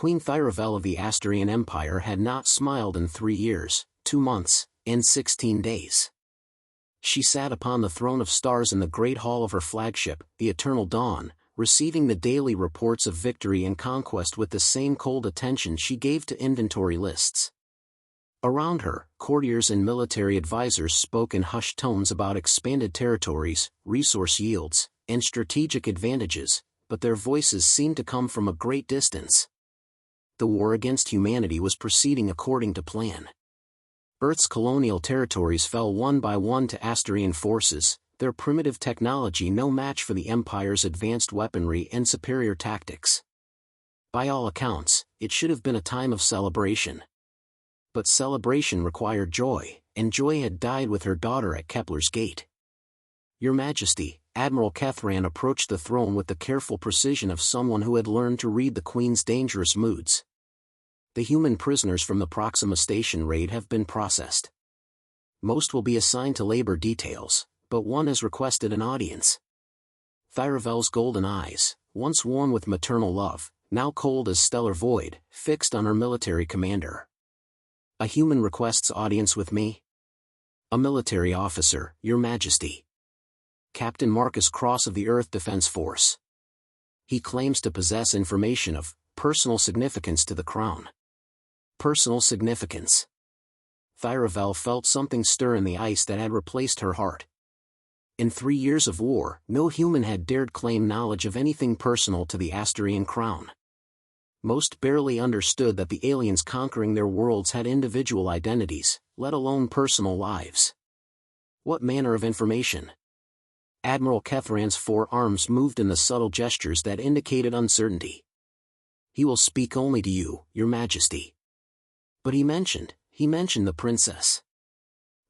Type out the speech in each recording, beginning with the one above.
Queen Thyravel of the Asturian Empire had not smiled in 3 years, 2 months, and 16 days. She sat upon the throne of stars in the great hall of her flagship, the Eternal Dawn, receiving the daily reports of victory and conquest with the same cold attention she gave to inventory lists. Around her, courtiers and military advisors spoke in hushed tones about expanded territories, resource yields, and strategic advantages, but their voices seemed to come from a great distance. The war against humanity was proceeding according to plan. Earth's colonial territories fell one by one to Asturian forces, their primitive technology no match for the Empire's advanced weaponry and superior tactics. By all accounts, it should have been a time of celebration. But celebration required joy, and joy had died with her daughter at Kepler's gate. Your Majesty, Admiral Kethran approached the throne with the careful precision of someone who had learned to read the Queen's dangerous moods. The human prisoners from the Proxima Station raid have been processed. Most will be assigned to labor details, but one has requested an audience. Thyravel's golden eyes, once warm with maternal love, now cold as stellar void, fixed on her military commander. A human requests audience with me? A military officer, Your Majesty. Captain Marcus Cross of the Earth Defense Force. He claims to possess information of personal significance to the crown. Personal significance. Thyravel felt something stir in the ice that had replaced her heart. In 3 years of war, no human had dared claim knowledge of anything personal to the Asturian crown. Most barely understood that the aliens conquering their worlds had individual identities, let alone personal lives. What manner of information? Admiral Kethran's 4 arms moved in the subtle gestures that indicated uncertainty. He will speak only to you, Your Majesty. But he mentioned the princess.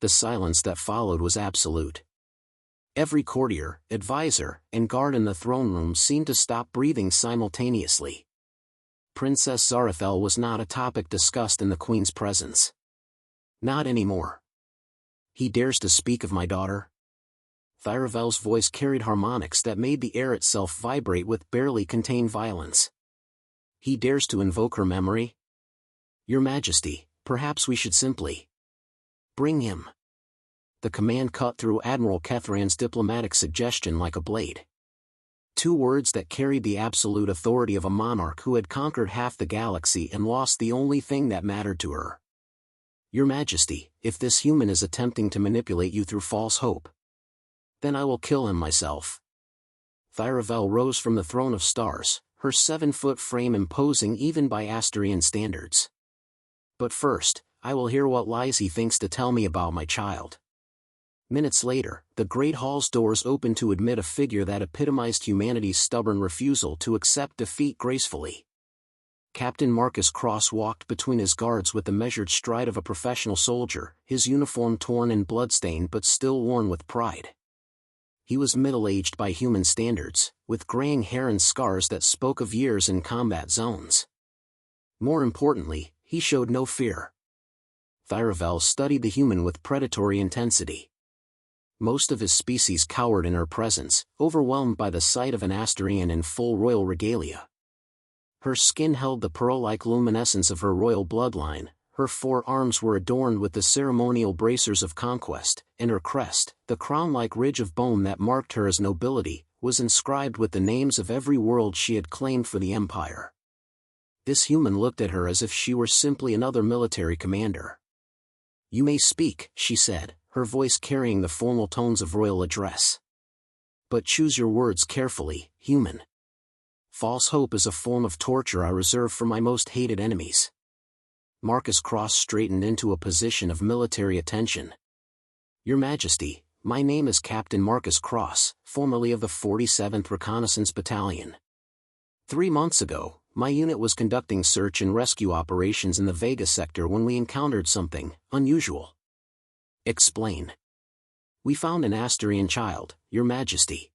The silence that followed was absolute. Every courtier, advisor, and guard in the throne room seemed to stop breathing simultaneously. Princess Zarathel was not a topic discussed in the Queen's presence. Not anymore. He dares to speak of my daughter? Thyravel's voice carried harmonics that made the air itself vibrate with barely contained violence. He dares to invoke her memory? Your Majesty, perhaps we should simply bring him. The command cut through Admiral Kethran's diplomatic suggestion like a blade. 2 words that carried the absolute authority of a monarch who had conquered half the galaxy and lost the only thing that mattered to her. Your Majesty, if this human is attempting to manipulate you through false hope, then I will kill him myself. Thyravel rose from the throne of stars, her 7-foot frame imposing even by Asturian standards. But first, I will hear what lies he thinks to tell me about my child. Minutes later, the great hall's doors opened to admit a figure that epitomized humanity's stubborn refusal to accept defeat gracefully. Captain Marcus Cross walked between his guards with the measured stride of a professional soldier, his uniform torn and bloodstained but still worn with pride. He was middle-aged by human standards, with graying hair and scars that spoke of years in combat zones. More importantly, he showed no fear. Thyravel studied the human with predatory intensity. Most of his species cowered in her presence, overwhelmed by the sight of an Asturian in full royal regalia. Her skin held the pearl-like luminescence of her royal bloodline, her 4 arms were adorned with the ceremonial bracers of conquest, and her crest, the crown-like ridge of bone that marked her as nobility, was inscribed with the names of every world she had claimed for the Empire. This human looked at her as if she were simply another military commander. You may speak, she said, her voice carrying the formal tones of royal address. But choose your words carefully, human. False hope is a form of torture I reserve for my most hated enemies. Marcus Cross straightened into a position of military attention. Your Majesty, my name is Captain Marcus Cross, formerly of the 47th Reconnaissance Battalion. 3 months ago, my unit was conducting search and rescue operations in the Vega sector when we encountered something unusual. Explain. We found an Asturian child, Your Majesty.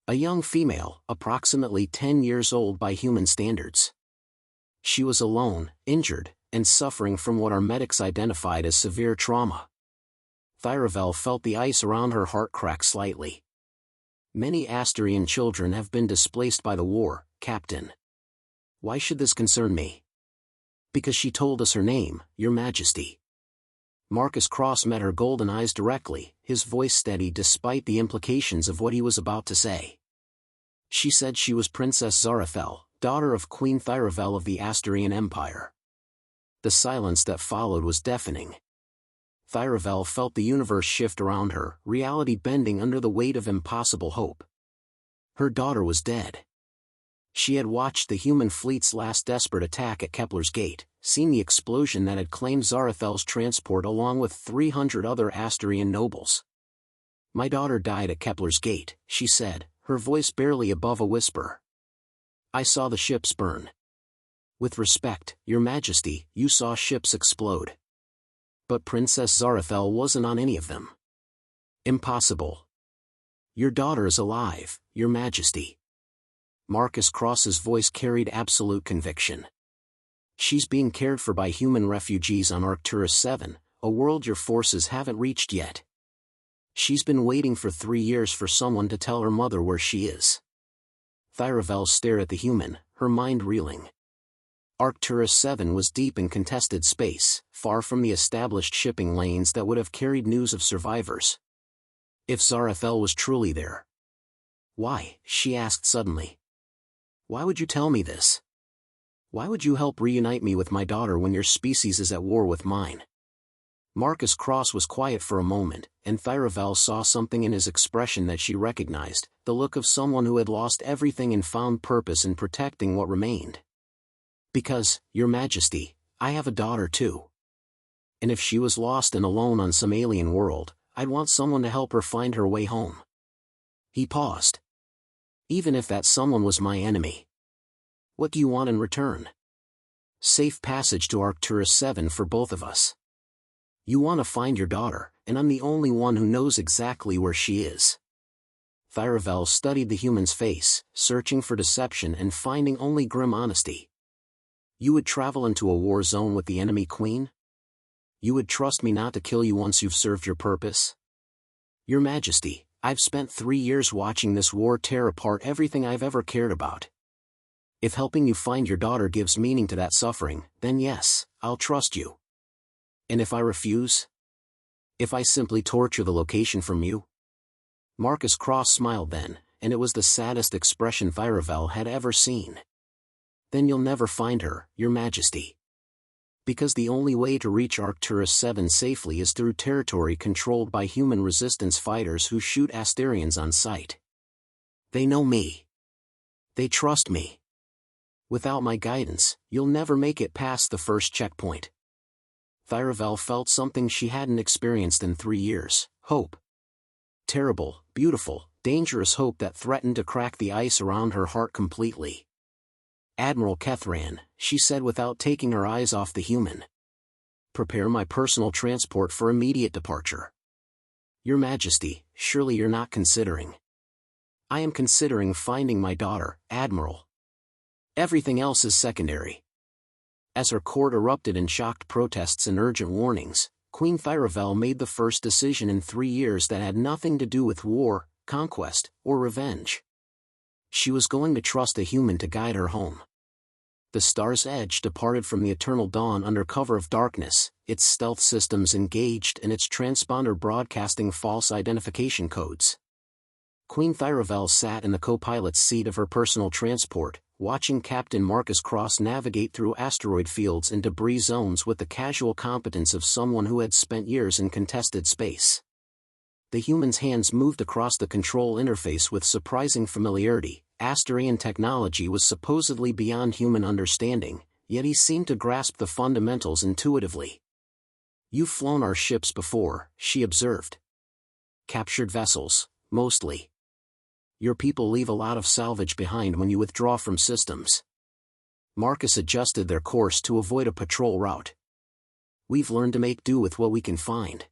A young female, approximately 10 years old by human standards. She was alone, injured, and suffering from what our medics identified as severe trauma. Thyravel felt the ice around her heart crack slightly. Many Asturian children have been displaced by the war, Captain. Why should this concern me? Because she told us her name, Your Majesty. Marcus Cross met her golden eyes directly, his voice steady despite the implications of what he was about to say. She said she was Princess Zarathel, daughter of Queen Thyravel of the Asturian Empire. The silence that followed was deafening. Thyravel felt the universe shift around her, reality bending under the weight of impossible hope. Her daughter was dead. She had watched the human fleet's last desperate attack at Kepler's Gate, seen the explosion that had claimed Zarathel's transport along with 300 other Asturian nobles. My daughter died at Kepler's Gate, she said, her voice barely above a whisper. I saw the ships burn. With respect, Your Majesty, you saw ships explode. But Princess Zarathel wasn't on any of them. Impossible. Your daughter is alive, Your Majesty. Marcus Cross's voice carried absolute conviction. She's being cared for by human refugees on Arcturus 7, a world your forces haven't reached yet. She's been waiting for 3 years for someone to tell her mother where she is. Thyravel stared at the human, her mind reeling. Arcturus 7 was deep in contested space, far from the established shipping lanes that would have carried news of survivors. If Zarathel was truly there. Why, she asked suddenly. Why would you tell me this? Why would you help reunite me with my daughter when your species is at war with mine? Marcus Cross was quiet for a moment, and Thyravel saw something in his expression that she recognized, the look of someone who had lost everything and found purpose in protecting what remained. Because, Your Majesty, I have a daughter too. And if she was lost and alone on some alien world, I'd want someone to help her find her way home. He paused. Even if that someone was my enemy. What do you want in return? Safe passage to Arcturus 7 for both of us. You want to find your daughter, and I'm the only one who knows exactly where she is. Thyravel studied the human's face, searching for deception and finding only grim honesty. You would travel into a war zone with the enemy queen? You would trust me not to kill you once you've served your purpose? Your Majesty, I've spent 3 years watching this war tear apart everything I've ever cared about. If helping you find your daughter gives meaning to that suffering, then yes, I'll trust you. And if I refuse? If I simply torture the location from you? Marcus Cross smiled then, and it was the saddest expression Thyravel had ever seen. Then you'll never find her, Your Majesty. Because the only way to reach Arcturus 7 safely is through territory controlled by human resistance fighters who shoot Asturians on sight. They know me. They trust me. Without my guidance, you'll never make it past the first checkpoint. Thyravel felt something she hadn't experienced in 3 years, hope. Terrible, beautiful, dangerous hope that threatened to crack the ice around her heart completely. Admiral Kethran, she said without taking her eyes off the human. Prepare my personal transport for immediate departure. Your Majesty, surely you're not considering. I am considering finding my daughter, Admiral. Everything else is secondary. As her court erupted in shocked protests and urgent warnings, Queen Thyravel made the first decision in 3 years that had nothing to do with war, conquest, or revenge. She was going to trust a human to guide her home. The Star's Edge departed from the eternal dawn under cover of darkness, its stealth systems engaged and its transponder broadcasting false identification codes. Queen Thyravel sat in the co-pilot's seat of her personal transport, watching Captain Marcus Cross navigate through asteroid fields and debris zones with the casual competence of someone who had spent years in contested space. The human's hands moved across the control interface with surprising familiarity. Asturian technology was supposedly beyond human understanding, yet he seemed to grasp the fundamentals intuitively. You've flown our ships before, she observed. Captured vessels, mostly. Your people leave a lot of salvage behind when you withdraw from systems. Marcus adjusted their course to avoid a patrol route. We've learned to make do with what we can find.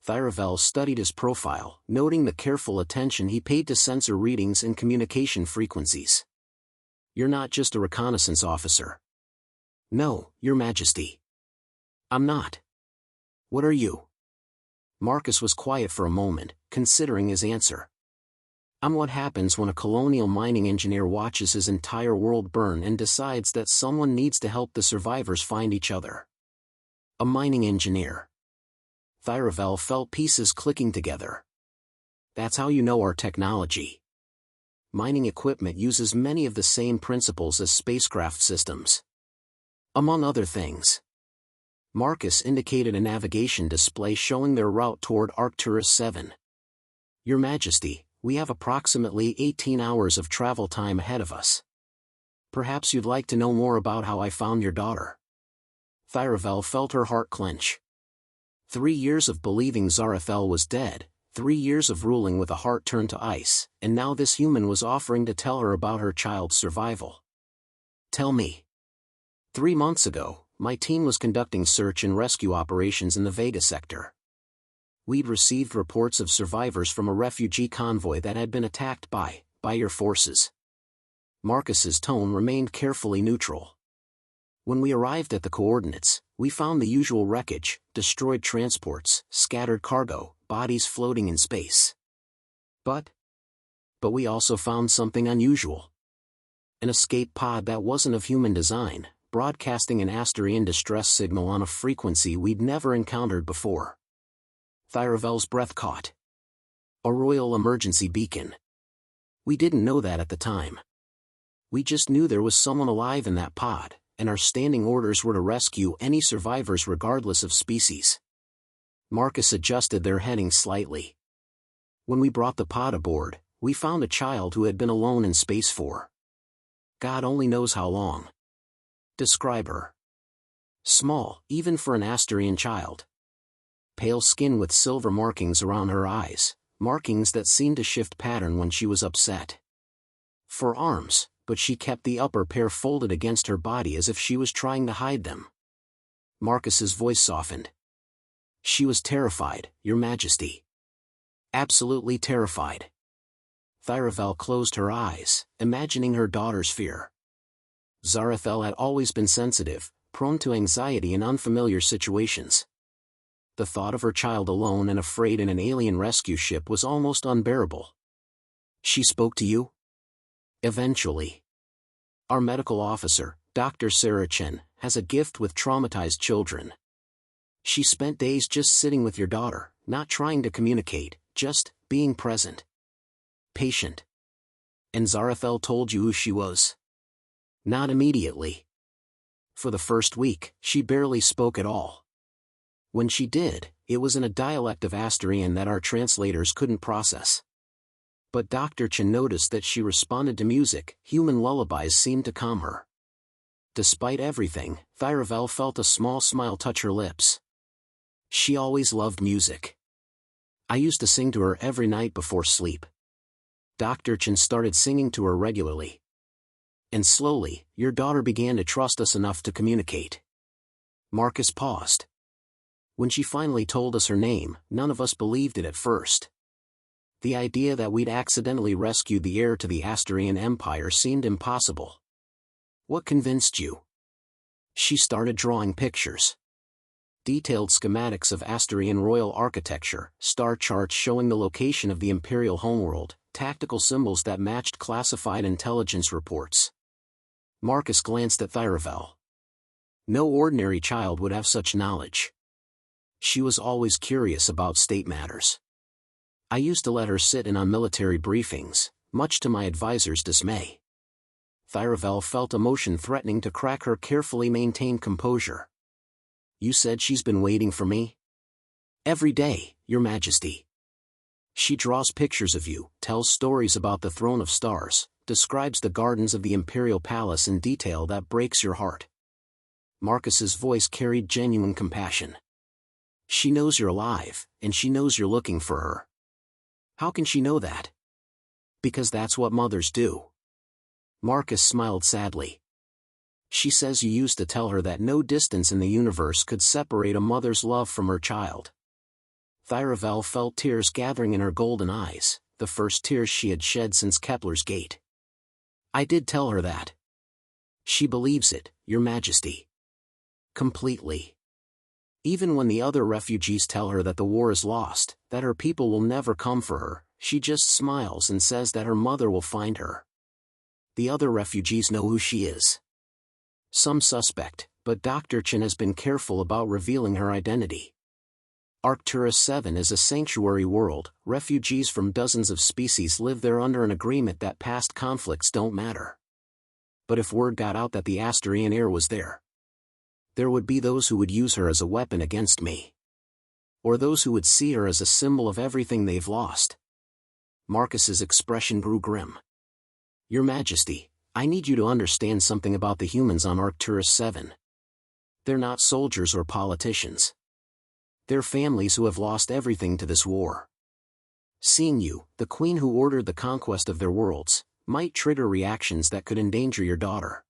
Thyravel studied his profile, noting the careful attention he paid to sensor readings and communication frequencies. You're not just a reconnaissance officer. No, Your Majesty. I'm not. What are you? Marcus was quiet for a moment, considering his answer. I'm what happens when a colonial mining engineer watches his entire world burn and decides that someone needs to help the survivors find each other. A mining engineer. Thyravel felt pieces clicking together. That's how you know our technology. Mining equipment uses many of the same principles as spacecraft systems. Among other things. Marcus indicated a navigation display showing their route toward Arcturus 7. Your Majesty, we have approximately 18 hours of travel time ahead of us. Perhaps you'd like to know more about how I found your daughter. Thyravel felt her heart clench. 3 years of believing Zarathel was dead, 3 years of ruling with a heart turned to ice, and now this human was offering to tell her about her child's survival. Tell me. 3 months ago, my team was conducting search and rescue operations in the Vega sector. We'd received reports of survivors from a refugee convoy that had been attacked by your forces. Marcus's tone remained carefully neutral. When we arrived at the coordinates, we found the usual wreckage, destroyed transports, scattered cargo, bodies floating in space. But we also found something unusual. An escape pod that wasn't of human design, broadcasting an Asterian distress signal on a frequency we'd never encountered before. Thyravel's breath caught. A royal emergency beacon. We didn't know that at the time. We just knew there was someone alive in that pod, and our standing orders were to rescue any survivors regardless of species. Marcus adjusted their heading slightly. When we brought the pod aboard, we found a child who had been alone in space for God only knows how long. Describe her. Small, even for an Asterian child. Pale skin with silver markings around her eyes, markings that seemed to shift pattern when she was upset. 4 arms, but she kept the upper pair folded against her body as if she was trying to hide them. Marcus's voice softened. She was terrified, Your Majesty. Absolutely terrified. Thyravel closed her eyes, imagining her daughter's fear. Zarathel had always been sensitive, prone to anxiety in unfamiliar situations. The thought of her child alone and afraid in an alien rescue ship was almost unbearable. She spoke to you? Eventually. Our medical officer, Dr. Sarah Chen, has a gift with traumatized children. She spent days just sitting with your daughter, not trying to communicate, just being present. Patient. And Zarathel told you who she was? Not immediately. For the first week, she barely spoke at all. When she did, it was in a dialect of Asterian that our translators couldn't process. But Dr. Chen noticed that she responded to music. Human lullabies seemed to calm her. Despite everything, Thyravel felt a small smile touch her lips. She always loved music. I used to sing to her every night before sleep. Dr. Chen started singing to her regularly. And slowly, your daughter began to trust us enough to communicate. Marcus paused. When she finally told us her name, none of us believed it at first. The idea that we'd accidentally rescued the heir to the Asterian Empire seemed impossible. What convinced you? She started drawing pictures. Detailed schematics of Asterian royal architecture, star charts showing the location of the imperial homeworld, tactical symbols that matched classified intelligence reports. Marcus glanced at Thyravel. No ordinary child would have such knowledge. She was always curious about state matters. I used to let her sit in on military briefings, much to my advisor's dismay. Thyravel felt emotion threatening to crack her carefully maintained composure. You said she's been waiting for me? Every day, Your Majesty. She draws pictures of you, tells stories about the Throne of Stars, describes the gardens of the Imperial Palace in detail that breaks your heart. Marcus's voice carried genuine compassion. She knows you're alive, and she knows you're looking for her. How can she know that? Because that's what mothers do. Marcus smiled sadly. She says you used to tell her that no distance in the universe could separate a mother's love from her child. Thyravel felt tears gathering in her golden eyes, the first tears she had shed since Kepler's Gate. I did tell her that. She believes it, Your Majesty. Completely. Even when the other refugees tell her that the war is lost, that her people will never come for her, She just smiles and says that her mother will find her. The other refugees know who she is. Some suspect, but Dr. Chen has been careful about revealing her identity. Arcturus 7 is a sanctuary world. Refugees from dozens of species live there under an agreement that past conflicts don't matter. But if word got out that the Asturian heir was there would be those who would use her as a weapon against me. Or those who would see her as a symbol of everything they've lost. Marcus's expression grew grim. Your Majesty, I need you to understand something about the humans on Arcturus 7. They're not soldiers or politicians. They're families who have lost everything to this war. Seeing you, the queen who ordered the conquest of their worlds, might trigger reactions that could endanger your daughter.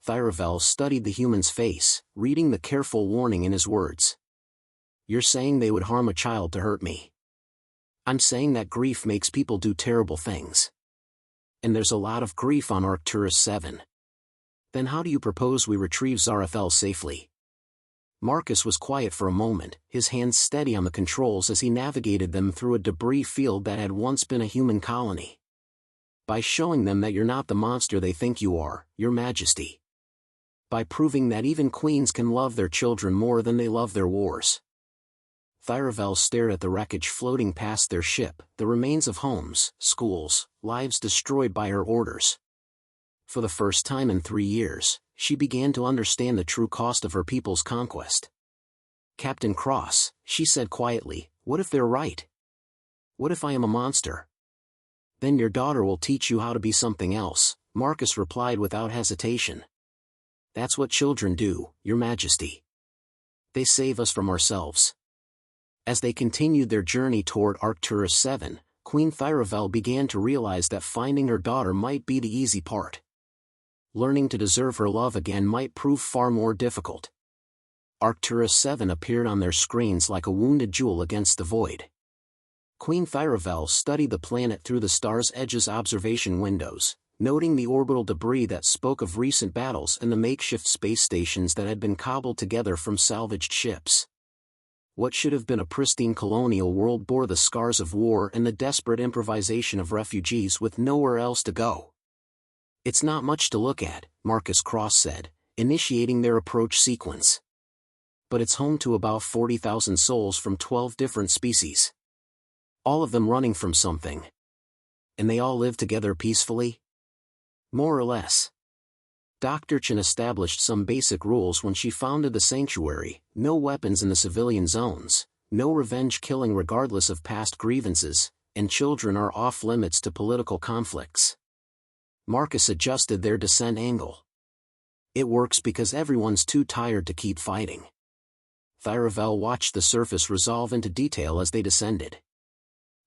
Thyravel studied the human's face, reading the careful warning in his words. You're saying they would harm a child to hurt me. I'm saying that grief makes people do terrible things. And there's a lot of grief on Arcturus 7. Then how do you propose we retrieve Zarathel safely? Marcus was quiet for a moment, his hands steady on the controls as he navigated them through a debris field that had once been a human colony. By showing them that you're not the monster they think you are, Your Majesty. By proving that even queens can love their children more than they love their wars. Thyravel stared at the wreckage floating past their ship, the remains of homes, schools, lives destroyed by her orders. For the first time in 3 years, she began to understand the true cost of her people's conquest. Captain Cross, she said quietly, what if they're right? What if I am a monster? Then your daughter will teach you how to be something else, Marcus replied without hesitation. That's what children do, Your Majesty. They save us from ourselves. As they continued their journey toward Arcturus 7, Queen Thyravel began to realize that finding her daughter might be the easy part. Learning to deserve her love again might prove far more difficult. Arcturus 7 appeared on their screens like a wounded jewel against the void. Queen Thyravel studied the planet through the star's edge's observation windows, noting the orbital debris that spoke of recent battles and the makeshift space stations that had been cobbled together from salvaged ships. What should have been a pristine colonial world bore the scars of war and the desperate improvisation of refugees with nowhere else to go. It's not much to look at, Marcus Cross said, initiating their approach sequence. But it's home to about 40,000 souls from 12 different species. All of them running from something. And they all live together peacefully? More or less. Dr. Chen established some basic rules when she founded the sanctuary: no weapons in the civilian zones, no revenge killing regardless of past grievances, and children are off limits to political conflicts. Marcus adjusted their descent angle. It works because everyone's too tired to keep fighting. Thyravel watched the surface resolve into detail as they descended.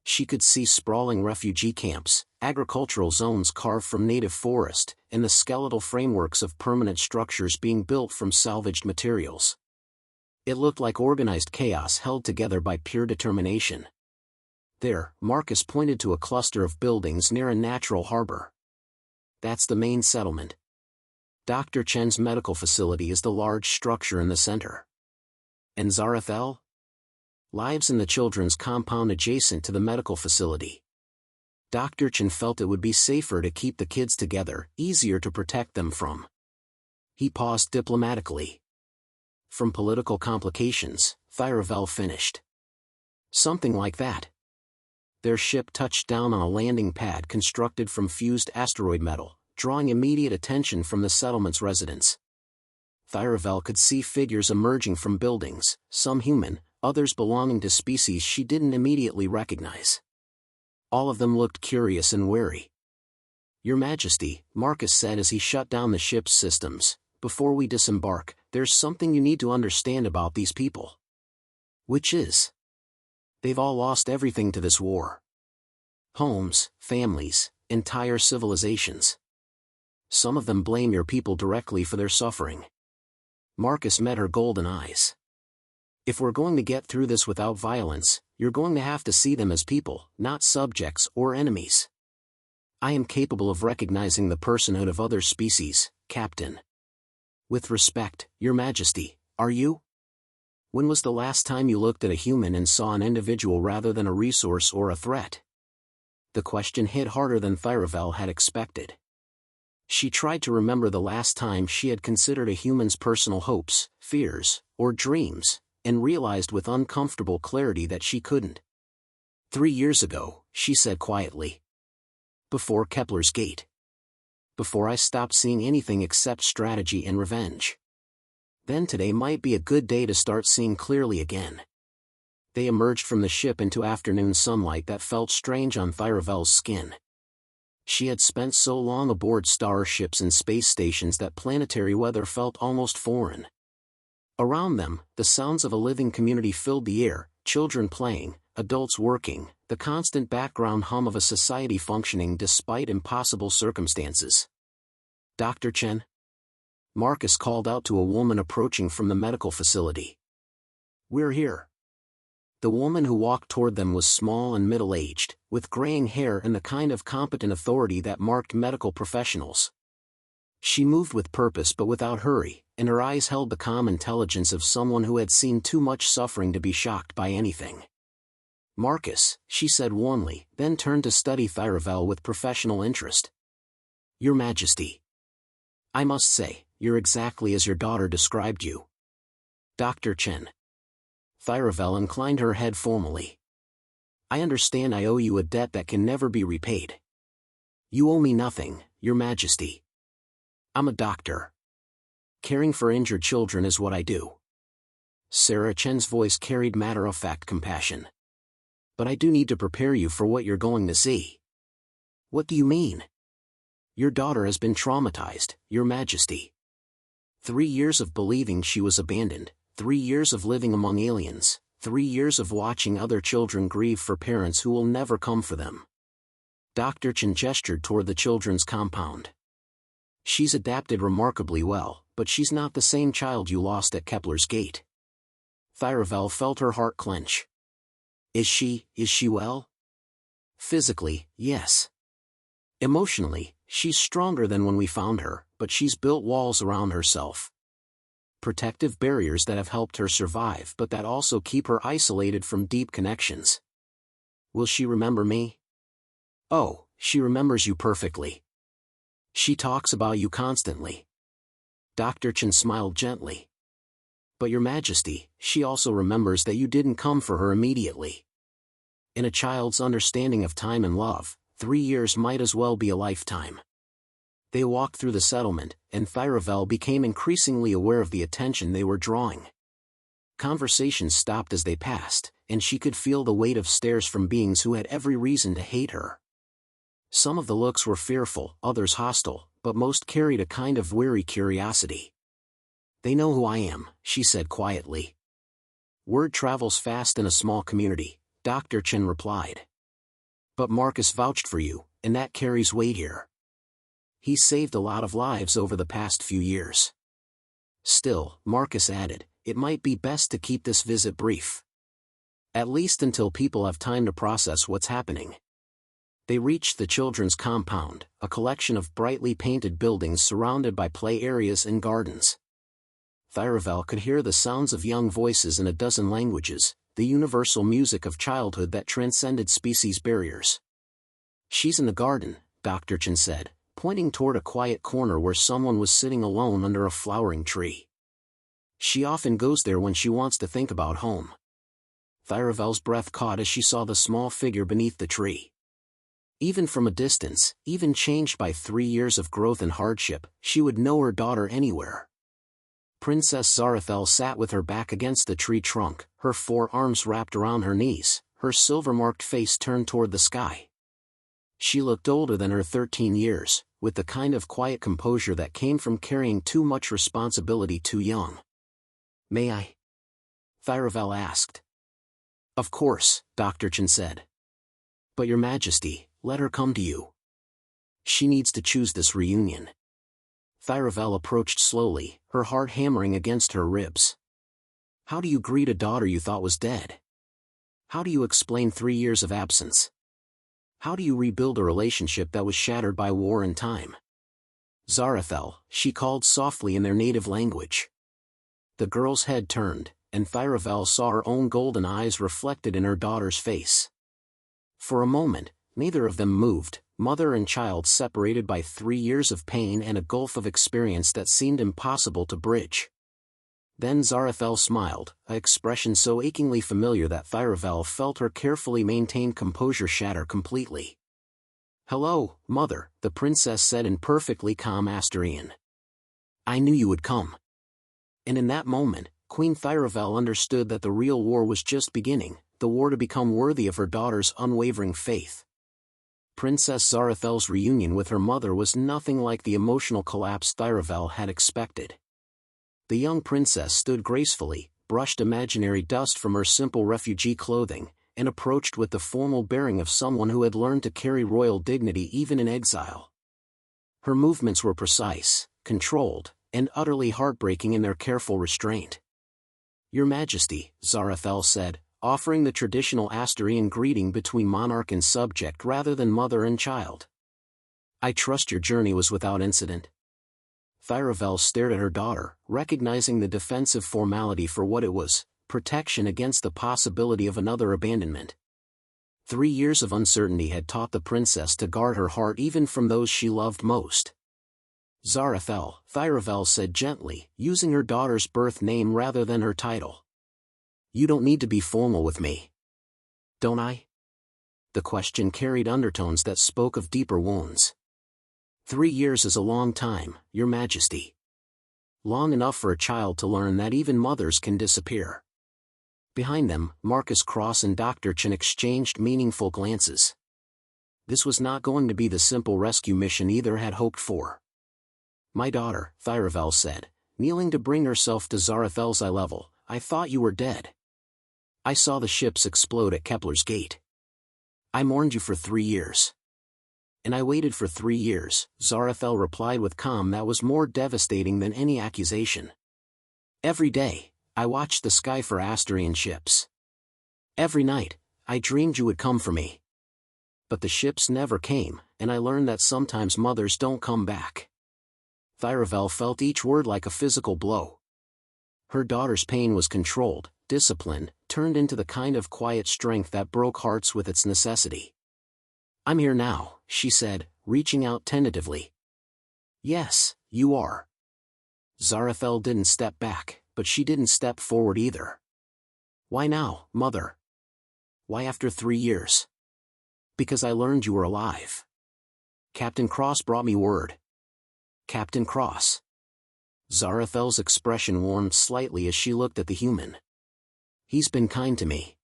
She could see sprawling refugee camps, agricultural zones carved from native forest, and the skeletal frameworks of permanent structures being built from salvaged materials. It looked like organized chaos held together by pure determination. There, Marcus pointed to a cluster of buildings near a natural harbor. That's the main settlement. Dr. Chen's medical facility is the large structure in the center. And Zarathel? Lives in the children's compound adjacent to the medical facility. Dr. Chen felt it would be safer to keep the kids together, easier to protect them from. He paused diplomatically. From political complications, Thyravel finished. Something like that. Their ship touched down on a landing pad constructed from fused asteroid metal, drawing immediate attention from the settlement's residents. Thyravel could see figures emerging from buildings, some human, others belonging to species she didn't immediately recognize. All of them looked curious and wary. Your Majesty, Marcus said as he shut down the ship's systems, before we disembark, there's something you need to understand about these people. Which is? They've all lost everything to this war. Homes, families, entire civilizations. Some of them blame your people directly for their suffering. Marcus met her golden eyes. If we're going to get through this without violence, you're going to have to see them as people, not subjects or enemies. I am capable of recognizing the personhood of other species, Captain. With respect, Your Majesty, are you? When was the last time you looked at a human and saw an individual rather than a resource or a threat? The question hit harder than Thyravel had expected. She tried to remember the last time she had considered a human's personal hopes, fears, or dreams, and realized with uncomfortable clarity that she couldn't. 3 years ago, she said quietly. Before Kepler's Gate. Before I stopped seeing anything except strategy and revenge. Then today might be a good day to start seeing clearly again. They emerged from the ship into afternoon sunlight that felt strange on Thyravel's skin. She had spent so long aboard starships and space stations that planetary weather felt almost foreign. Around them, the sounds of a living community filled the air, children playing, adults working, the constant background hum of a society functioning despite impossible circumstances. Dr. Chen? Marcus called out to a woman approaching from the medical facility. We're here. The woman who walked toward them was small and middle-aged, with graying hair and the kind of competent authority that marked medical professionals. She moved with purpose but without hurry, and her eyes held the calm intelligence of someone who had seen too much suffering to be shocked by anything. Marcus, she said warmly, then turned to study Thyravel with professional interest. Your Majesty. I must say, you're exactly as your daughter described you. Dr. Chen. Thyravel inclined her head formally. I understand I owe you a debt that can never be repaid. You owe me nothing, Your Majesty. I'm a doctor. Caring for injured children is what I do. Sarah Chen's voice carried matter-of-fact compassion. But I do need to prepare you for what you're going to see. What do you mean? Your daughter has been traumatized, Your Majesty. 3 years of believing she was abandoned, 3 years of living among aliens, 3 years of watching other children grieve for parents who will never come for them. Dr. Chen gestured toward the children's compound. She's adapted remarkably well, but she's not the same child you lost at Kepler's Gate. Thyravel felt her heart clench. Is she well? Physically, yes. Emotionally, she's stronger than when we found her, but she's built walls around herself. Protective barriers that have helped her survive but that also keep her isolated from deep connections. Will she remember me? Oh, she remembers you perfectly. She talks about you constantly. Dr. Chen smiled gently. But Your Majesty, she also remembers that you didn't come for her immediately. In a child's understanding of time and love, 3 years might as well be a lifetime. They walked through the settlement, and Thyravel became increasingly aware of the attention they were drawing. Conversations stopped as they passed, and she could feel the weight of stares from beings who had every reason to hate her. Some of the looks were fearful, others hostile, but most carried a kind of weary curiosity. They know who I am, she said quietly. Word travels fast in a small community, Dr. Chen replied. But Marcus vouched for you, and that carries weight here. He saved a lot of lives over the past few years. Still, Marcus added, it might be best to keep this visit brief. At least until people have time to process what's happening. They reached the children's compound, a collection of brightly painted buildings surrounded by play areas and gardens. Thyravel could hear the sounds of young voices in a dozen languages, the universal music of childhood that transcended species barriers. She's in the garden, Dr. Chen said, pointing toward a quiet corner where someone was sitting alone under a flowering tree. She often goes there when she wants to think about home. Thyravel's breath caught as she saw the small figure beneath the tree. Even from a distance, even changed by 3 years of growth and hardship, she would know her daughter anywhere. Princess Zarathel sat with her back against the tree trunk, her forearms wrapped around her knees, her silver-marked face turned toward the sky. She looked older than her 13 years, with the kind of quiet composure that came from carrying too much responsibility too young. May I? Thyravel asked. Of course, Dr. Chen said. But Your Majesty, let her come to you. She needs to choose this reunion. Thyravel approached slowly, her heart hammering against her ribs. How do you greet a daughter you thought was dead? How do you explain 3 years of absence? How do you rebuild a relationship that was shattered by war and time? Zarathel, she called softly in their native language. The girl's head turned, and Thyravel saw her own golden eyes reflected in her daughter's face. For a moment, Neither of them moved, mother and child separated by 3 years of pain and a gulf of experience that seemed impossible to bridge. Then Zarathel smiled, an expression so achingly familiar that Thyravel felt her carefully maintained composure shatter completely. "Hello, mother," the princess said in perfectly calm Asturian. "I knew you would come." And in that moment, Queen Thyravel understood that the real war was just beginning, the war to become worthy of her daughter's unwavering faith. Princess Zarathel's reunion with her mother was nothing like the emotional collapse Thyravel had expected. The young princess stood gracefully, brushed imaginary dust from her simple refugee clothing, and approached with the formal bearing of someone who had learned to carry royal dignity even in exile. Her movements were precise, controlled, and utterly heartbreaking in their careful restraint. "Your Majesty," Zarathel said, offering the traditional Asturian greeting between monarch and subject rather than mother and child. "I trust your journey was without incident." Thyravel stared at her daughter, recognizing the defensive formality for what it was, protection against the possibility of another abandonment. 3 years of uncertainty had taught the princess to guard her heart even from those she loved most. "Zarathel," Thyravel said gently, using her daughter's birth name rather than her title. "You don't need to be formal with me." "Don't I?" The question carried undertones that spoke of deeper wounds. 3 years is a long time, Your Majesty. Long enough for a child to learn that even mothers can disappear. Behind them, Marcus Cross and Dr. Chen exchanged meaningful glances. This was not going to be the simple rescue mission either had hoped for. "My daughter," Thyravel said, kneeling to bring herself to Zarathel's eye level, "I thought you were dead. I saw the ships explode at Kepler's gate. I mourned you for 3 years. And I waited for 3 years," Zarathel replied with calm that was more devastating than any accusation. "Every day, I watched the sky for Asturian ships. Every night, I dreamed you would come for me. But the ships never came, and I learned that sometimes mothers don't come back." Thyravel felt each word like a physical blow. Her daughter's pain was controlled, disciplined, turned into the kind of quiet strength that broke hearts with its necessity. "I'm here now," she said, reaching out tentatively. "Yes, you are." Zarathel didn't step back, but she didn't step forward either. "Why now, mother? Why after 3 years?" "Because I learned you were alive. Captain Cross brought me word." "Captain Cross?" Zarathel's expression warmed slightly as she looked at the human. "He's been kind to me.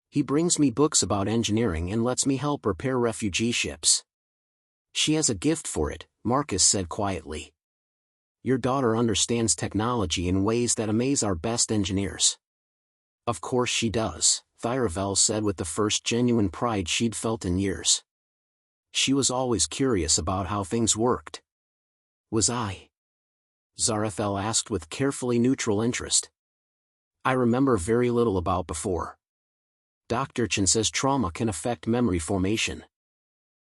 He brings me books about engineering and lets me help repair refugee ships." "She has a gift for it," Marcus said quietly. "Your daughter understands technology in ways that amaze our best engineers." "Of course she does," Thyravel said with the first genuine pride she'd felt in years. "She was always curious about how things worked." "Was I?" Zarathel asked with carefully neutral interest. "I remember very little about before. Dr. Chen says trauma can affect memory formation."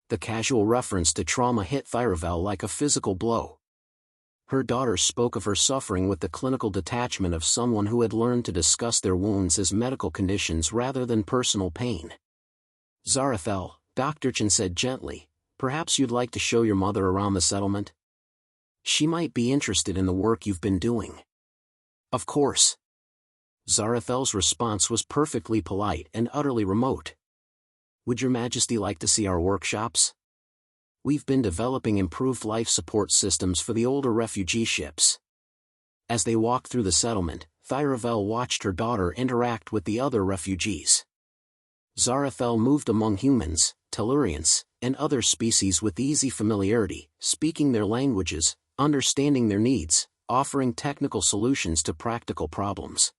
The casual reference to trauma hit Thyravel like a physical blow. Her daughter spoke of her suffering with the clinical detachment of someone who had learned to discuss their wounds as medical conditions rather than personal pain. "Zarathel," Dr. Chen said gently, "perhaps you'd like to show your mother around the settlement? She might be interested in the work you've been doing." "Of course." Zarathel's response was perfectly polite and utterly remote. "Would Your Majesty like to see our workshops? We've been developing improved life support systems for the older refugee ships." As they walked through the settlement, Thyravel watched her daughter interact with the other refugees. Zarathel moved among humans, Tellurians, and other species with easy familiarity, speaking their languages, understanding their needs, offering technical solutions to practical problems.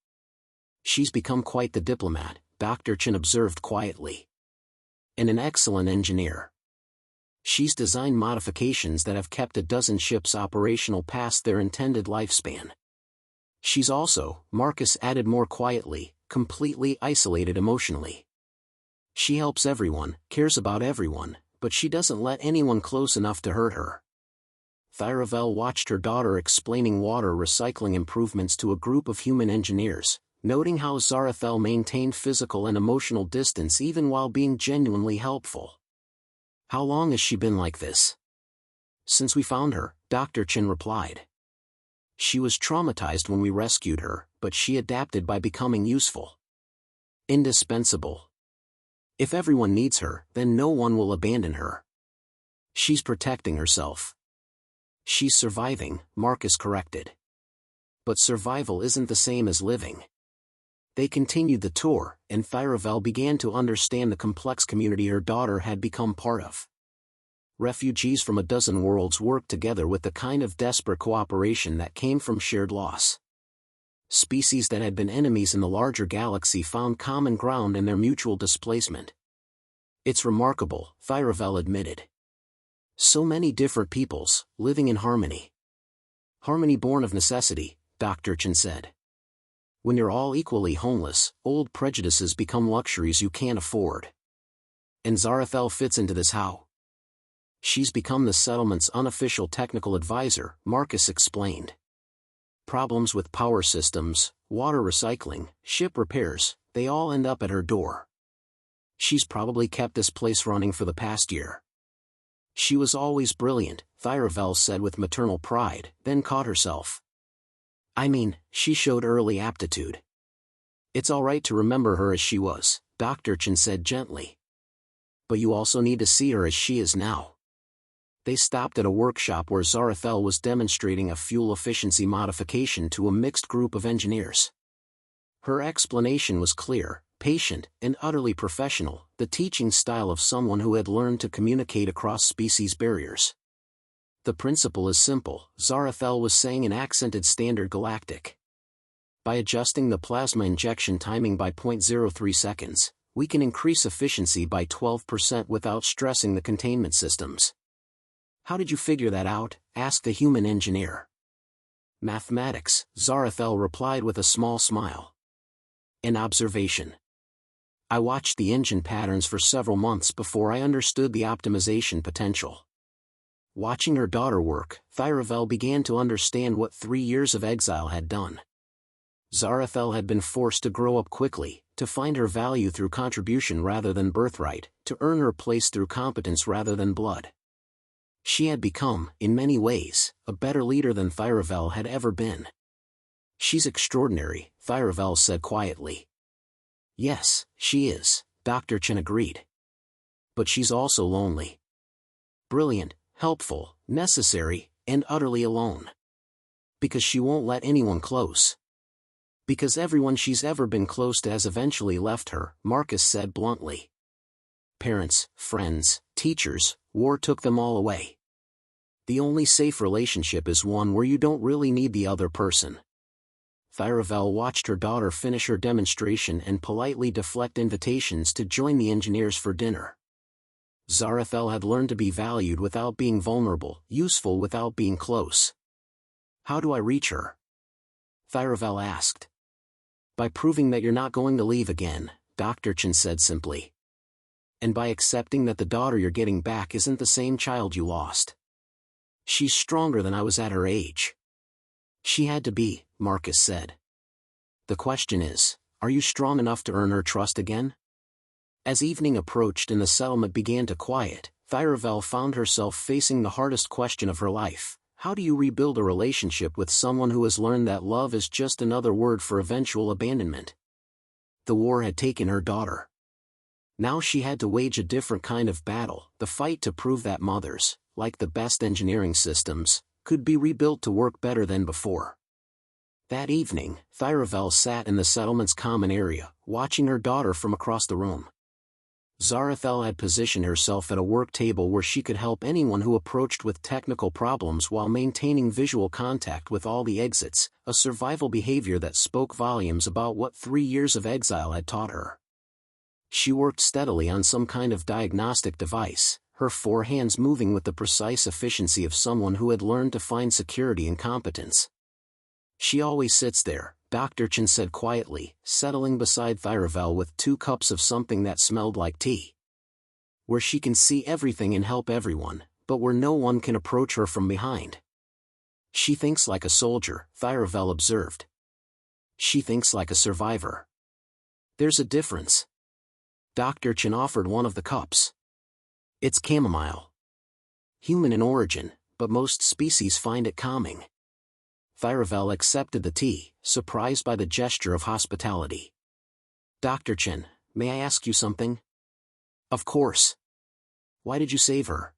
"She's become quite the diplomat," Dr. Chen observed quietly. "And an excellent engineer. She's designed modifications that have kept a dozen ships operational past their intended lifespan. She's also," Marcus added more quietly, "completely isolated emotionally. She helps everyone, cares about everyone, but she doesn't let anyone close enough to hurt her." Thyravel watched her daughter explaining water recycling improvements to a group of human engineers, noting how Zarathel maintained physical and emotional distance even while being genuinely helpful. How long has she been like this? Since we found her, Dr. Chen replied. She was traumatized when we rescued her, but she adapted by becoming useful. Indispensable. If everyone needs her, then no one will abandon her. She's protecting herself. She's surviving, Marcus corrected. But survival isn't the same as living. They continued the tour, and Thiravel began to understand the complex community her daughter had become part of. Refugees from a dozen worlds worked together with the kind of desperate cooperation that came from shared loss. Species that had been enemies in the larger galaxy found common ground in their mutual displacement. It's remarkable, Thiravel admitted. So many different peoples, living in harmony. Harmony born of necessity, Dr. Chen said. When you're all equally homeless, old prejudices become luxuries you can't afford. And Zarathel fits into this how? She's become the settlement's unofficial technical advisor, Marcus explained. Problems with power systems, water recycling, ship repairs, they all end up at her door. She's probably kept this place running for the past year. She was always brilliant, Thiravel said with maternal pride, then caught herself. I mean, she showed early aptitude. It's all right to remember her as she was, Dr. Chen said gently. But you also need to see her as she is now. They stopped at a workshop where Zarathel was demonstrating a fuel efficiency modification to a mixed group of engineers. Her explanation was clear, patient, and utterly professional, the teaching style of someone who had learned to communicate across species barriers. The principle is simple, Zarathel was saying in accented standard galactic. By adjusting the plasma injection timing by 0.03 seconds, we can increase efficiency by 12% without stressing the containment systems. How did you figure that out? Asked the human engineer. Mathematics, Zarathel replied with a small smile. An observation. I watched the engine patterns for several months before I understood the optimization potential. Watching her daughter work, Thiravel began to understand what 3 years of exile had done. Zarathel had been forced to grow up quickly, to find her value through contribution rather than birthright, to earn her place through competence rather than blood. She had become, in many ways, a better leader than Thiravel had ever been. She's extraordinary, Thiravel said quietly. Yes, she is, Dr. Chen agreed. But she's also lonely. Brilliant, helpful, necessary, and utterly alone. Because she won't let anyone close. Because everyone she's ever been close to has eventually left her, Marcus said bluntly. Parents, friends, teachers, war took them all away. The only safe relationship is one where you don't really need the other person. Thiravel watched her daughter finish her demonstration and politely deflect invitations to join the engineers for dinner. Zarathel had learned to be valued without being vulnerable, useful without being close. How do I reach her? Thiravel asked. By proving that you're not going to leave again, Dr. Chen said simply. And by accepting that the daughter you're getting back isn't the same child you lost. She's stronger than I was at her age. She had to be, Marcus said. The question is, are you strong enough to earn her trust again? As evening approached and the settlement began to quiet, Thiravel found herself facing the hardest question of her life. How do you rebuild a relationship with someone who has learned that love is just another word for eventual abandonment? The war had taken her daughter. Now she had to wage a different kind of battle, the fight to prove that mothers, like the best engineering systems, could be rebuilt to work better than before. That evening, Thiravel sat in the settlement's common area, watching her daughter from across the room. Zarathel had positioned herself at a work table where she could help anyone who approached with technical problems while maintaining visual contact with all the exits, a survival behavior that spoke volumes about what 3 years of exile had taught her. She worked steadily on some kind of diagnostic device, her 4 hands moving with the precise efficiency of someone who had learned to find security in competence. She always sits there, Dr. Chen said quietly, settling beside Thiravel with 2 cups of something that smelled like tea. Where she can see everything and help everyone, but where no one can approach her from behind. She thinks like a soldier, Thiravel observed. She thinks like a survivor. There's a difference. Dr. Chen offered one of the cups. It's chamomile. Human in origin, but most species find it calming. Thyravel accepted the tea, surprised by the gesture of hospitality. Dr. Chen, may I ask you something? Of course. Why did you save her?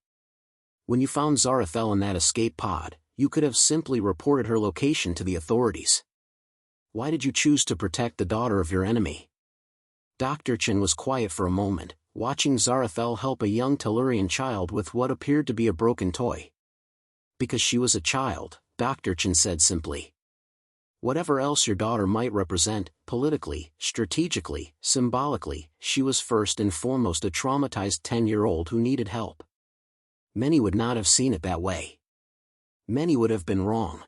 When you found Zarathel in that escape pod, you could have simply reported her location to the authorities. Why did you choose to protect the daughter of your enemy? Dr. Chen was quiet for a moment, watching Zarathel help a young Tellurian child with what appeared to be a broken toy. Because she was a child, Dr. Chen said simply. Whatever else your daughter might represent, politically, strategically, symbolically, she was first and foremost a traumatized 10-year-old who needed help. Many would not have seen it that way. Many would have been wrong.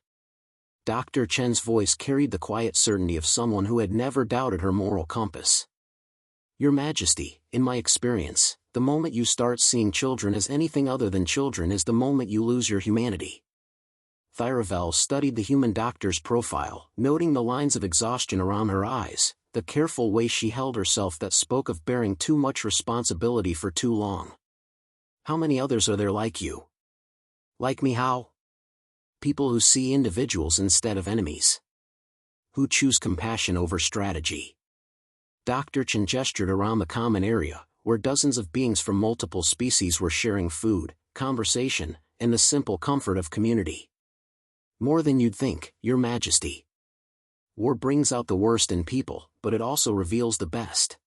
Dr. Chen's voice carried the quiet certainty of someone who had never doubted her moral compass. Your Majesty, in my experience, the moment you start seeing children as anything other than children is the moment you lose your humanity. Thyravel studied the human doctor's profile, noting the lines of exhaustion around her eyes, the careful way she held herself that spoke of bearing too much responsibility for too long. How many others are there like you? Like me how? People who see individuals instead of enemies. Who choose compassion over strategy. Dr. Chen gestured around the common area, where dozens of beings from multiple species were sharing food, conversation, and the simple comfort of community. More than you'd think, Your Majesty. War brings out the worst in people, but it also reveals the best.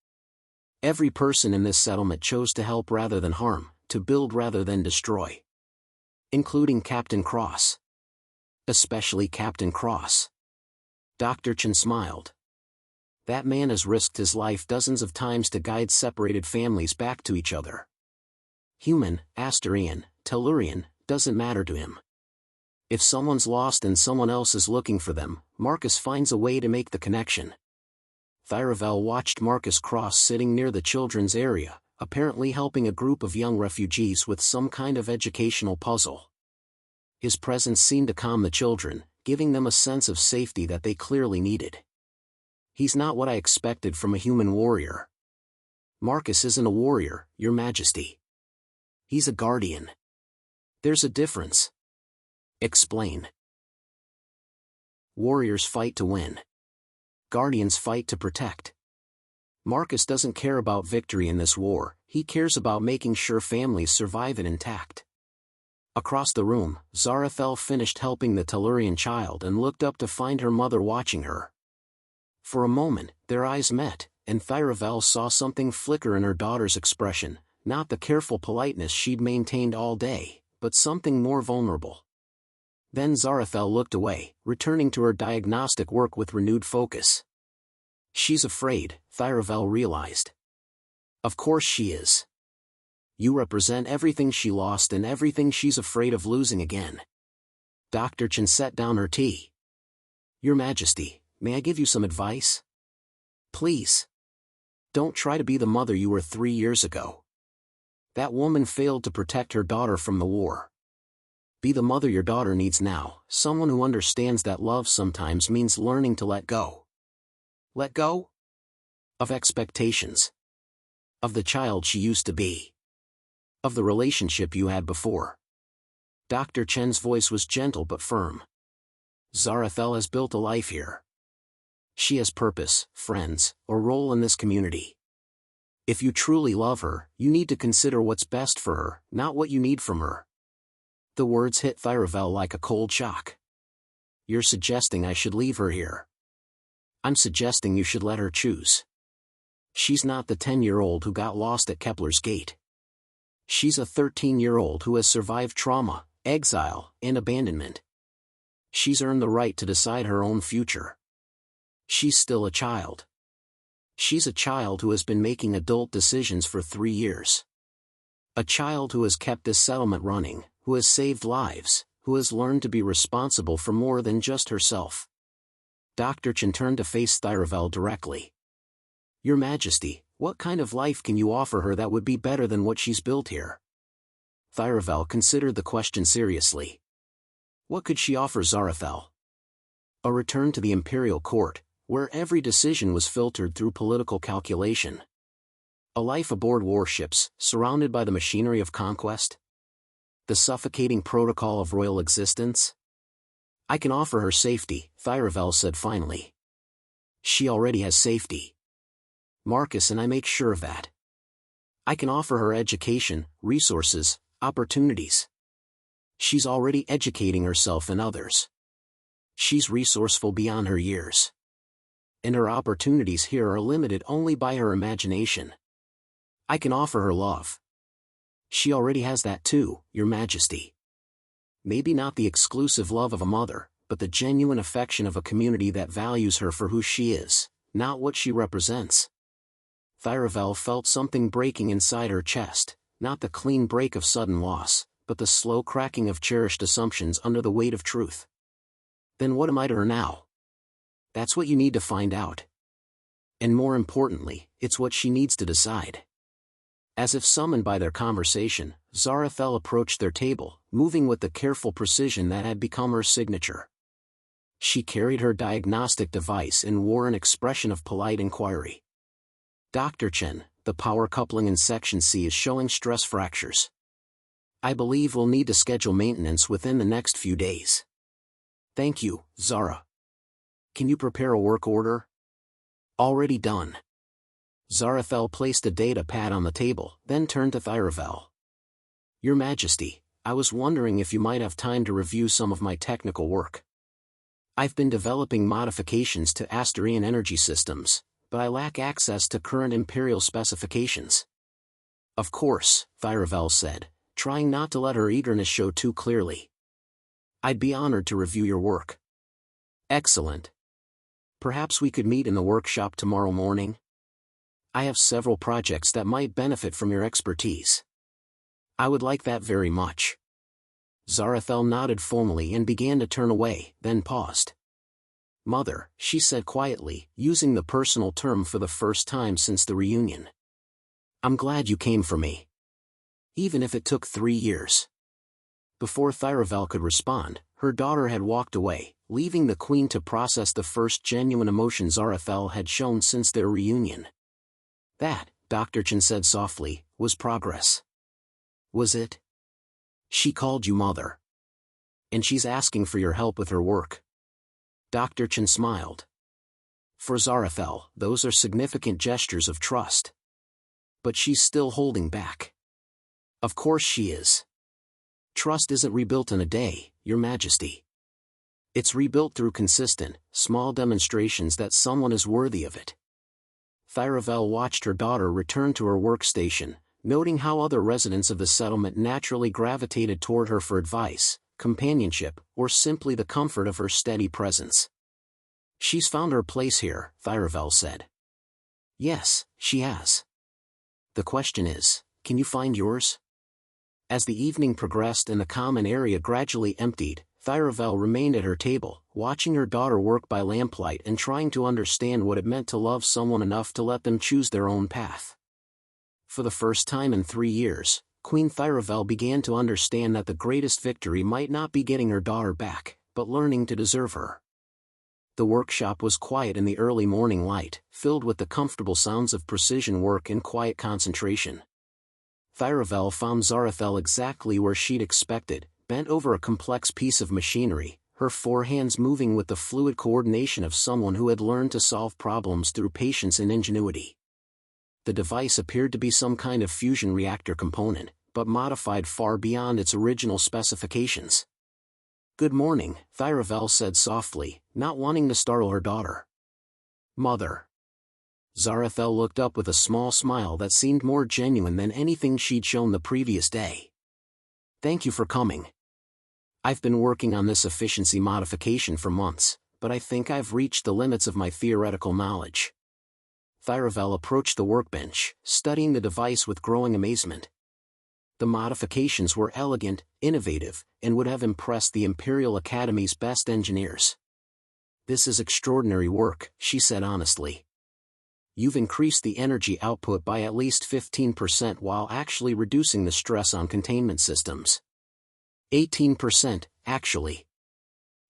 Every person in this settlement chose to help rather than harm, to build rather than destroy. Including Captain Cross. Especially Captain Cross. Dr. Chen smiled. That man has risked his life dozens of times to guide separated families back to each other. Human, Asturian, Tellurian, doesn't matter to him. If someone's lost and someone else is looking for them, Marcus finds a way to make the connection. Thyravel watched Marcus Cross sitting near the children's area, apparently helping a group of young refugees with some kind of educational puzzle. His presence seemed to calm the children, giving them a sense of safety that they clearly needed. He's not what I expected from a human warrior. Marcus isn't a warrior, Your Majesty. He's a guardian. There's a difference. Explain. Warriors fight to win. Guardians fight to protect. Marcus doesn't care about victory in this war, he cares about making sure families survive it intact. Across the room, Zarathel finished helping the Tellurian child and looked up to find her mother watching her. For a moment, their eyes met, and Thyravel saw something flicker in her daughter's expression, not the careful politeness she'd maintained all day, but something more vulnerable. Then Zarathel looked away, returning to her diagnostic work with renewed focus. She's afraid, Thyravel realized. Of course she is. You represent everything she lost and everything she's afraid of losing again. Dr. Chen set down her tea. Your Majesty, may I give you some advice? Please. Don't try to be the mother you were 3 years ago. That woman failed to protect her daughter from the war. Be the mother your daughter needs now, someone who understands that love sometimes means learning to let go. Let go? Of expectations. Of the child she used to be. Of the relationship you had before. Dr. Chen's voice was gentle but firm. Zarathel has built a life here. She has purpose, friends, a role in this community. If you truly love her, you need to consider what's best for her, not what you need from her. The words hit Thyravel like a cold shock. You're suggesting I should leave her here. I'm suggesting you should let her choose. She's not the 10-year-old who got lost at Kepler's gate. She's a 13-year-old who has survived trauma, exile, and abandonment. She's earned the right to decide her own future. She's still a child. She's a child who has been making adult decisions for 3 years. A child who has kept this settlement running, who has saved lives, who has learned to be responsible for more than just herself. Dr. Chen turned to face Thyravel directly. Your Majesty, what kind of life can you offer her that would be better than what she's built here? Thyravel considered the question seriously. What could she offer Zarathel? A return to the imperial court, where every decision was filtered through political calculation. A life aboard warships, surrounded by the machinery of conquest? The suffocating protocol of royal existence? I can offer her safety, Thyravel said finally. She already has safety. Marcus and I make sure of that. I can offer her education, resources, opportunities. She's already educating herself and others. She's resourceful beyond her years. And her opportunities here are limited only by her imagination. I can offer her love. She already has that too, Your Majesty. Maybe not the exclusive love of a mother, but the genuine affection of a community that values her for who she is, not what she represents. Thyravel felt something breaking inside her chest, not the clean break of sudden loss, but the slow cracking of cherished assumptions under the weight of truth. Then what am I to her now? That's what you need to find out. And more importantly, it's what she needs to decide. As if summoned by their conversation, Zarathel approached their table, moving with the careful precision that had become her signature. She carried her diagnostic device and wore an expression of polite inquiry. Dr. Chen, the power coupling in Section C is showing stress fractures. I believe we'll need to schedule maintenance within the next few days. Thank you, Zara. Can you prepare a work order? Already done. Zarathel placed a data pad on the table, then turned to Thyravel. Your Majesty, I was wondering if you might have time to review some of my technical work. I've been developing modifications to Asterian energy systems, but I lack access to current Imperial specifications. Of course, Thyravel said, trying not to let her eagerness show too clearly. I'd be honored to review your work. Excellent. Perhaps we could meet in the workshop tomorrow morning? I have several projects that might benefit from your expertise. I would like that very much. Zarathel nodded formally and began to turn away, then paused. Mother, she said quietly, using the personal term for the first time since the reunion. I'm glad you came for me. Even if it took 3 years. Before Thyravel could respond, her daughter had walked away, leaving the queen to process the first genuine emotion Zarathel had shown since their reunion. That, Dr. Chen said softly, was progress. Was it? She called you mother. And she's asking for your help with her work. Dr. Chen smiled. For Zarathel, those are significant gestures of trust. But she's still holding back. Of course she is. Trust isn't rebuilt in a day, Your Majesty. It's rebuilt through consistent, small demonstrations that someone is worthy of it. Thyravel watched her daughter return to her workstation, noting how other residents of the settlement naturally gravitated toward her for advice, companionship, or simply the comfort of her steady presence. She's found her place here, Thyravel said. Yes, she has. The question is, can you find yours? As the evening progressed and the common area gradually emptied, Thyravel remained at her table, watching her daughter work by lamplight and trying to understand what it meant to love someone enough to let them choose their own path. For the first time in 3 years, Queen Thyravel began to understand that the greatest victory might not be getting her daughter back, but learning to deserve her. The workshop was quiet in the early morning light, filled with the comfortable sounds of precision work and quiet concentration. Thyravel found Zarathel exactly where she'd expected, bent over a complex piece of machinery, her 4 hands moving with the fluid coordination of someone who had learned to solve problems through patience and ingenuity. The device appeared to be some kind of fusion reactor component, but modified far beyond its original specifications. Good morning, Thyravel said softly, not wanting to startle her daughter. Mother. Zarathel looked up with a small smile that seemed more genuine than anything she'd shown the previous day. Thank you for coming. I've been working on this efficiency modification for months, but I think I've reached the limits of my theoretical knowledge. Thyravel approached the workbench, studying the device with growing amazement. The modifications were elegant, innovative, and would have impressed the Imperial Academy's best engineers. This is extraordinary work, she said honestly. You've increased the energy output by at least 15% while actually reducing the stress on containment systems. 18%, actually.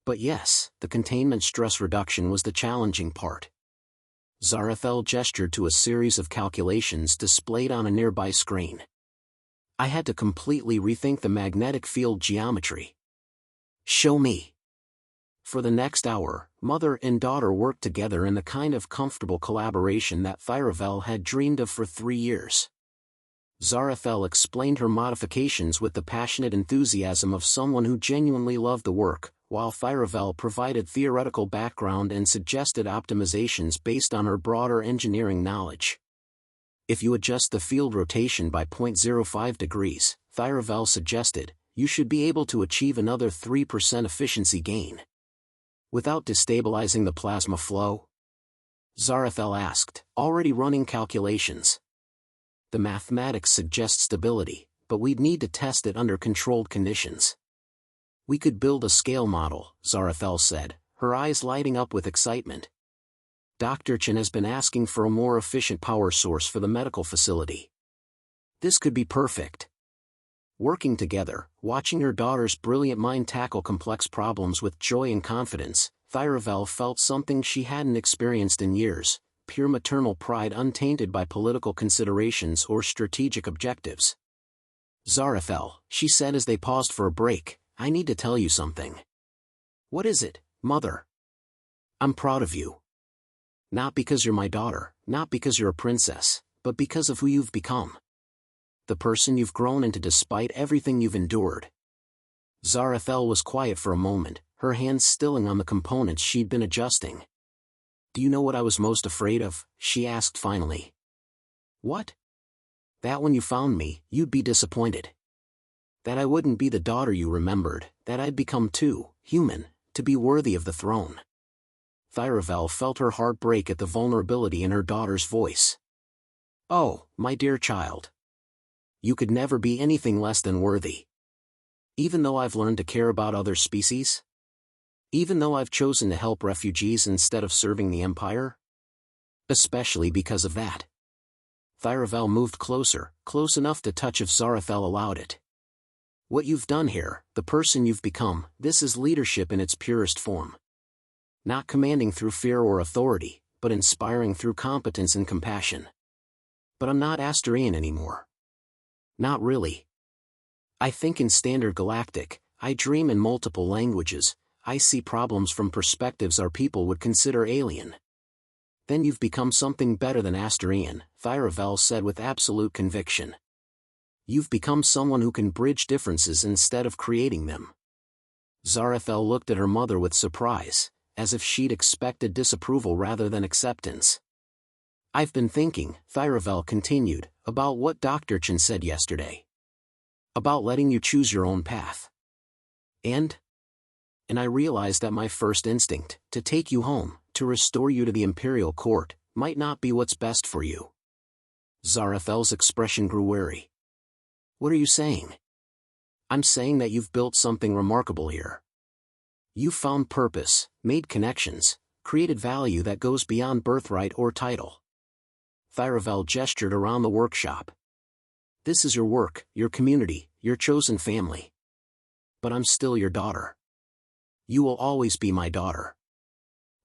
But yes, the containment stress reduction was the challenging part. Zarathel gestured to a series of calculations displayed on a nearby screen. I had to completely rethink the magnetic field geometry. Show me. For the next hour, mother and daughter worked together in the kind of comfortable collaboration that Thiravel had dreamed of for 3 years. Zarathel explained her modifications with the passionate enthusiasm of someone who genuinely loved the work, while Thiravel provided theoretical background and suggested optimizations based on her broader engineering knowledge. If you adjust the field rotation by 0.05 degrees, Thiravel suggested, you should be able to achieve another 3% efficiency gain. Without destabilizing the plasma flow? Zarathel asked, already running calculations. The mathematics suggest stability, but we'd need to test it under controlled conditions. We could build a scale model, Zarathel said, her eyes lighting up with excitement. Dr. Chen has been asking for a more efficient power source for the medical facility. This could be perfect. Working together, watching her daughter's brilliant mind tackle complex problems with joy and confidence, Thiravel felt something she hadn't experienced in years, pure maternal pride untainted by political considerations or strategic objectives. Zarathel, she said as they paused for a break, I need to tell you something. What is it, mother? I'm proud of you. Not because you're my daughter, not because you're a princess, but because of who you've become. The person you've grown into despite everything you've endured. Zarathel was quiet for a moment, her hands stilling on the components she'd been adjusting. Do you know what I was most afraid of? She asked finally. What? That when you found me, you'd be disappointed. That I wouldn't be the daughter you remembered, that I'd become too human, to be worthy of the throne. Thiravel felt her heart break at the vulnerability in her daughter's voice. Oh, my dear child. You could never be anything less than worthy. Even though I've learned to care about other species? Even though I've chosen to help refugees instead of serving the Empire? Especially because of that. Thiravel moved closer, close enough to touch if Zarathel allowed it. What you've done here, the person you've become, this is leadership in its purest form. Not commanding through fear or authority, but inspiring through competence and compassion. But I'm not Asterian anymore. Not really. I think in Standard Galactic, I dream in multiple languages, I see problems from perspectives our people would consider alien. Then you've become something better than Asterian, Thiravel said with absolute conviction. You've become someone who can bridge differences instead of creating them. Zarathel looked at her mother with surprise, as if she'd expected disapproval rather than acceptance. I've been thinking, Thiravel continued, about what Dr. Chen said yesterday. About letting you choose your own path. And I realized that my first instinct, to take you home, to restore you to the imperial court, might not be what's best for you. Zarathel's expression grew wary. What are you saying? I'm saying that you've built something remarkable here. You've found purpose, made connections, created value that goes beyond birthright or title. Thiravel gestured around the workshop. This is your work, your community, your chosen family. But I'm still your daughter. You will always be my daughter.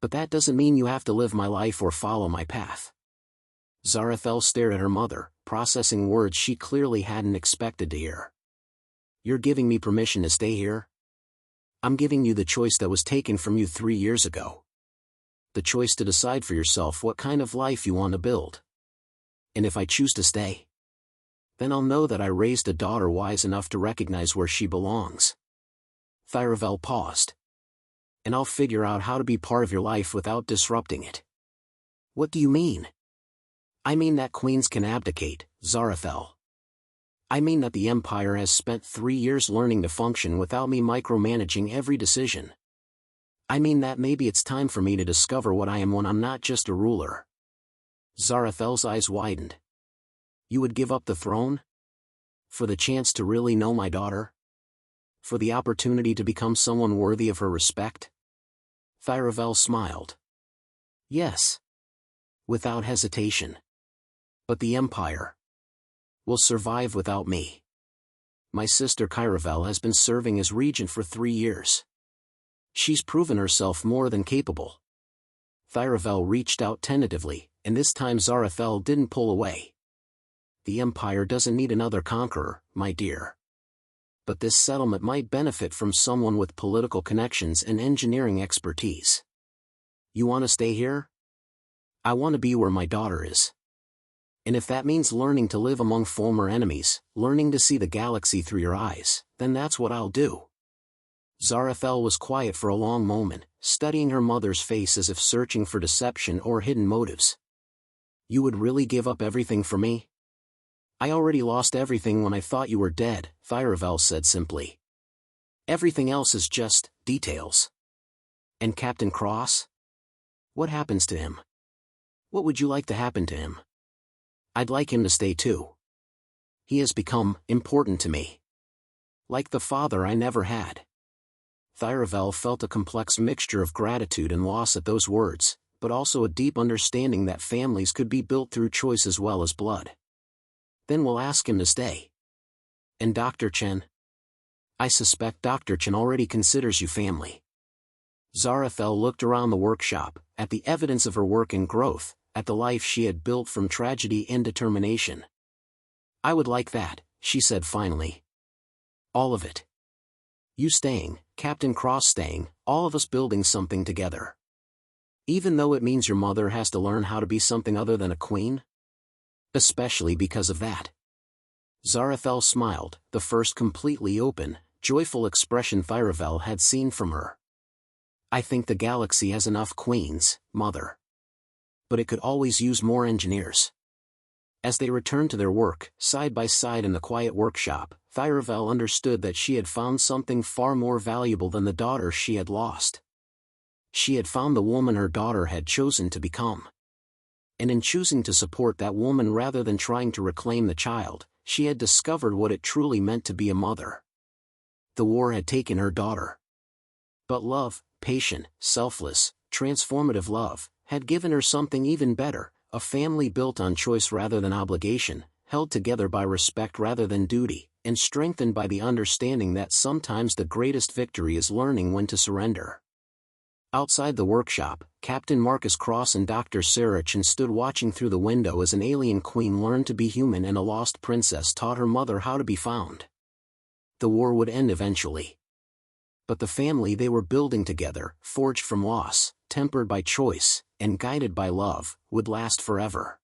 But that doesn't mean you have to live my life or follow my path. Zarathel stared at her mother, processing words she clearly hadn't expected to hear. You're giving me permission to stay here? I'm giving you the choice that was taken from you 3 years ago. The choice to decide for yourself what kind of life you want to build. And if I choose to stay, then I'll know that I raised a daughter wise enough to recognize where she belongs. Thiravel paused. And I'll figure out how to be part of your life without disrupting it. What do you mean? I mean that queens can abdicate, Zarathel. I mean that the Empire has spent 3 years learning to function without me micromanaging every decision. I mean that maybe it's time for me to discover what I am when I'm not just a ruler. Zarathel's eyes widened. You would give up the throne? For the chance to really know my daughter? For the opportunity to become someone worthy of her respect? Thiravel smiled. Yes. Without hesitation. But the Empire will survive without me. My sister Kyravel has been serving as regent for 3 years. She's proven herself more than capable. Thyravel reached out tentatively, and this time Zarathel didn't pull away. The Empire doesn't need another conqueror, my dear. But this settlement might benefit from someone with political connections and engineering expertise. You want to stay here? I want to be where my daughter is. And if that means learning to live among former enemies, learning to see the galaxy through your eyes, then that's what I'll do. Zarathel was quiet for a long moment, studying her mother's face as if searching for deception or hidden motives. You would really give up everything for me? I already lost everything when I thought you were dead, Thyravel said simply. Everything else is just details. And Captain Cross? What happens to him? What would you like to happen to him? I'd like him to stay too. He has become important to me. Like the father I never had. Thyravel felt a complex mixture of gratitude and loss at those words, but also a deep understanding that families could be built through choice as well as blood. Then we'll ask him to stay. And Dr. Chen? I suspect Dr. Chen already considers you family. Zarathel looked around the workshop, at the evidence of her work and growth, at the life she had built from tragedy and determination. I would like that, she said finally. All of it. You staying, Captain Cross staying, all of us building something together. Even though it means your mother has to learn how to be something other than a queen? Especially because of that. Zarathel smiled, the first completely open, joyful expression Thyravel had seen from her. I think the galaxy has enough queens, mother. But it could always use more engineers. As they returned to their work, side by side in the quiet workshop, Thyravel understood that she had found something far more valuable than the daughter she had lost. She had found the woman her daughter had chosen to become. And in choosing to support that woman rather than trying to reclaim the child, she had discovered what it truly meant to be a mother. The war had taken her daughter. But love, patient, selfless, transformative love, had given her something even better, a family built on choice rather than obligation, held together by respect rather than duty, and strengthened by the understanding that sometimes the greatest victory is learning when to surrender. Outside the workshop, Captain Marcus Cross and Dr. Sarah Chen stood watching through the window as an alien queen learned to be human and a lost princess taught her mother how to be found. The war would end eventually. But the family they were building together, forged from loss, tempered by choice, and guided by love, would last forever.